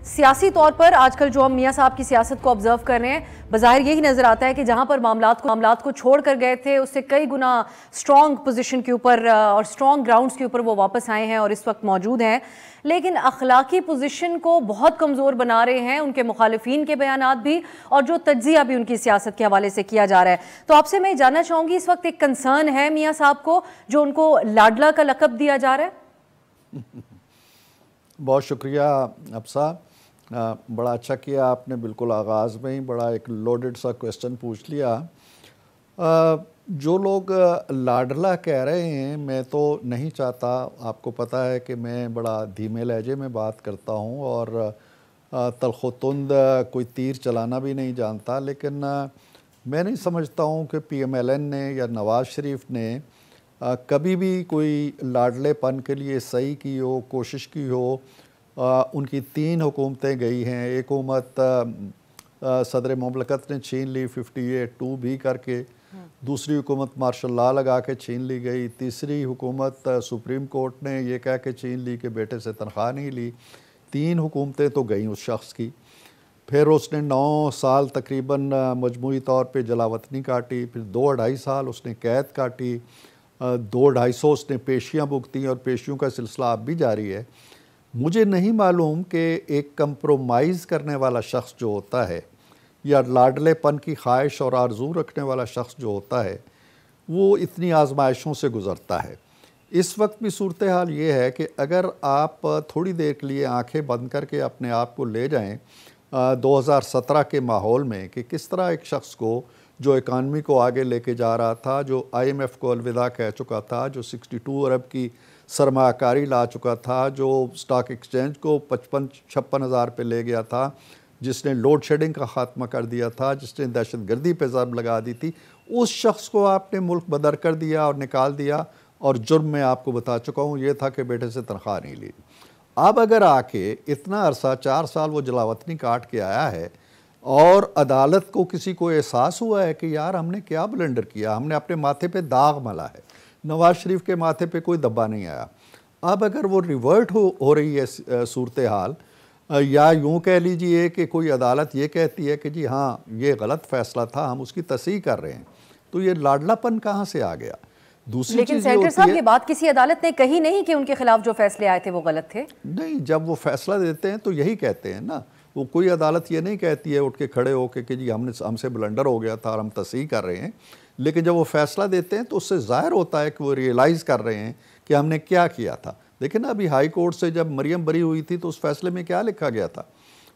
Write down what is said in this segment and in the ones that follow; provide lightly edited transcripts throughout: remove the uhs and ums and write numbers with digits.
سیاسی طور پر آج کل جو ہم میاں صاحب کی سیاست کو آبزرو کر رہے ہیں، بظاہر یہی نظر آتا ہے کہ جہاں پر معاملات کو چھوڑ کر گئے تھے، اس سے کئی گنا سٹرونگ پوزیشن کے اوپر اور سٹرونگ گراؤنڈز کے اوپر وہ واپس آئے ہیں اور اس وقت موجود ہیں، لیکن اخلاقی پوزیشن کو بہت کمزور بنا رہے ہیں ان کے مخالفین کے بیانات بھی، اور جو تجزیہ بھی ان کی سیاست کے حوالے سے کیا جا رہا ہے۔ تو آپ سے میں جاننا چاہوں گی، اس وقت ایک کنسرن ہے میاں صاحب کو جو ان کو لاڈلا کا لقب دیا جا رہا ہے؟ بہت شکریہ افسا، بڑا اچھا کیا آپ نے، بالکل آغاز میں ہی بڑا ایک لوڈڈ سا کویسچن پوچھ لیا۔ جو لوگ لاڈلا کہہ رہے ہیں، میں تو نہیں چاہتا، آپ کو پتہ ہے کہ میں بڑا دھیمے لہجے میں بات کرتا ہوں اور تلخ و تند کوئی تیر چلانا بھی نہیں جانتا، لیکن میں نہیں سمجھتا ہوں کہ پی ایم ایل این نے یا نواز شریف نے کبھی بھی کوئی لاڈلے پن کے لیے صحیح کی ہو، کوشش کی ہو۔ ان کی 3 حکومتیں گئی ہیں، ایک حکومت صدر مملکت نے چھین لی 58-2 بھی کر کے، دوسری حکومت مارشل لا لگا کے چھین لی گئی، تیسری حکومت سپریم کورٹ نے یہ کہہ کے چھین لی کہ بیٹے سے تنخواہ نہیں لی۔ 3 حکومتیں تو گئیں اس شخص کی، پھر اس نے 9 سال تقریباً مجموعی طور پہ جلاوطنی کاٹی، پھر 2-2.5 سال اس نے قید کاٹی، 200-250 اس نے پیشیاں بھگتیں اور پیشیوں کا سلسلہ اب بھی جاری ہے۔ مجھے نہیں معلوم کہ ایک کمپرومائز کرنے والا شخص جو ہوتا ہے یا لاڈلے پن کی خواہش اور آرزو رکھنے والا شخص جو ہوتا ہے وہ اتنی آزمائشوں سے گزرتا ہے۔ اس وقت بھی صورتحال یہ ہے کہ اگر آپ تھوڑی دیر کے لیے آنکھیں بند کر کے اپنے آپ کو لے جائیں 2017 کے ماحول میں، کہ کس طرح ایک شخص کو جو اکانومی کو آگے لے کے جا رہا تھا، جو آئی ایم ایف کو الوداع کہہ چکا تھا، جو 62 ارب کی سرمایہ کاری لا چکا تھا، جو سٹاک ایکسچینج کو 55-56 ہزار پہ لے گیا تھا، جس نے لوڈ شیڈنگ کا خاتمہ کر دیا تھا، جس نے دہشت گردی پہ ضرب لگا دی تھی، اس شخص کو آپ نے ملک بدر کر دیا اور نکال دیا، اور جرم میں آپ کو بتا چکا ہوں یہ تھا کہ بیٹے سے تنخواہ نہیں لی۔ اب اگر آ کے اتنا عرصہ 4 سال وہ جلاوطنی کاٹ کے آیا ہے اور عدالت کو کسی کو احساس ہوا ہے کہ یار ہم نے کیا بلنڈر کیا، ہم نے اپنے ماتھے پہ داغ ملا ہے، نواز شریف کے ماتھے پہ کوئی دبا نہیں آیا، اب اگر وہ ریورٹ ہو رہی ہے صورتحال، یا یوں کہہ لیجئے کہ کوئی عدالت یہ کہتی ہے کہ جی ہاں یہ غلط فیصلہ تھا، ہم اس کی تصحیح کر رہے ہیں، تو یہ لاڈلا پن کہاں سے آ گیا؟ دوسری لیکن چیز یہ سینیٹر ہوتی صاحب ہے، یہ بات کسی عدالت نے کہی نہیں کہ ان کے خلاف جو فیصلے آئے تھے وہ غلط تھے؟ نہیں، جب وہ فیصلہ دیتے ہیں تو یہی کہتے ہیں نا، وہ کوئی عدالت یہ نہیں کہتی ہے اٹھ کے کھڑے ہو کے کہ جی ہم سے بلنڈر ہو گیا تھا اور ہم تصحیح کر رہے ہیں، لیکن جب وہ فیصلہ دیتے ہیں تو اس سے ظاہر ہوتا ہے کہ وہ ریئلائز کر رہے ہیں کہ ہم نے کیا کیا تھا۔ دیکھیں نا، ابھی ہائی کورٹ سے جب مریم بری ہوئی تھی تو اس فیصلے میں کیا لکھا گیا تھا؟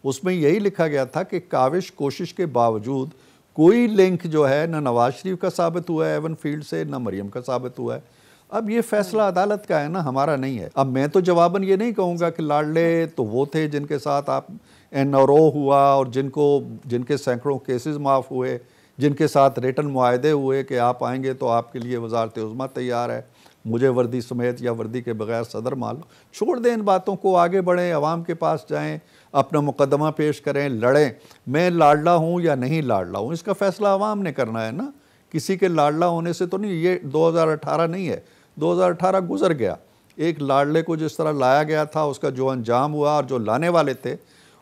اس میں یہی لکھا گیا تھا کہ کاوش کوشش کے باوجود کوئی لنک جو ہے نہ نواز شریف کا ثابت ہوا ہے ایون فیلڈ سے، نہ مریم کا ثابت ہوا ہے۔ اب یہ فیصلہ عدالت کا ہے نا، ہمارا نہیں ہے۔ اب میں تو جواباً یہ نہیں کہوں گا کہ لاڈلے تو وہ تھے جن کے ساتھ آپ این اور او ہوا اور جن کے سینکڑوں کیسز معاف ہوئے، جن کے ساتھ ریٹن معاہدے ہوئے کہ آپ آئیں گے تو آپ کے لیے وزارت عظمیٰ تیار ہے، مجھے وردی سمیت یا وردی کے بغیر صدر مان لو۔ چھوڑ دیں ان باتوں کو، آگے بڑھیں، عوام کے پاس جائیں، اپنا مقدمہ پیش کریں، لڑیں۔ میں لاڈلا ہوں یا نہیں لاڈلا ہوں، اس کا فیصلہ عوام نے کرنا ہے نا، کسی کے لاڈلا ہونے سے تو نہیں۔ یہ 2018 نہیں ہے، 2018 گزر گیا۔ ایک لاڈلے کو جس طرح لایا گیا تھا، اس کا جو انجام ہوا، اور جو لانے والے تھے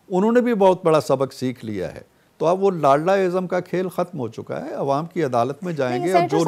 انہوں نے بھی بہت بڑا سبق سیکھ لیا ہے۔ تو اب وہ لاڈلا ازم کا کھیل ختم ہو چکا ہے، عوام کی عدالت میں جائیں گے اور جو